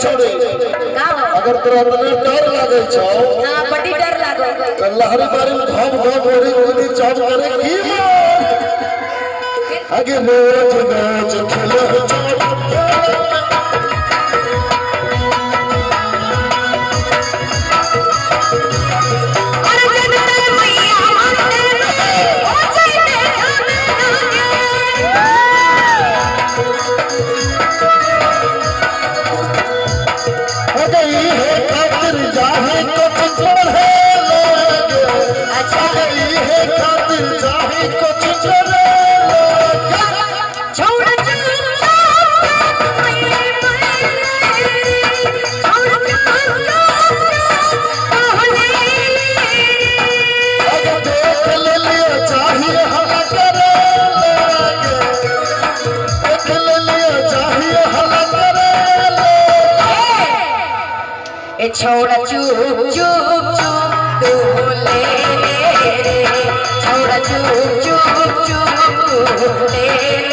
छोड़े अगर तोरा तने डर लागे छौ हां बड़ी डर लागो तो लहरी बारी धम धम बोरी कूदी चौक करे की मार आगे रोज रोज खेलो छोड़ा चुप चुप चुप तू बोले रे छोड़ा चुप चुप चुप तू बोले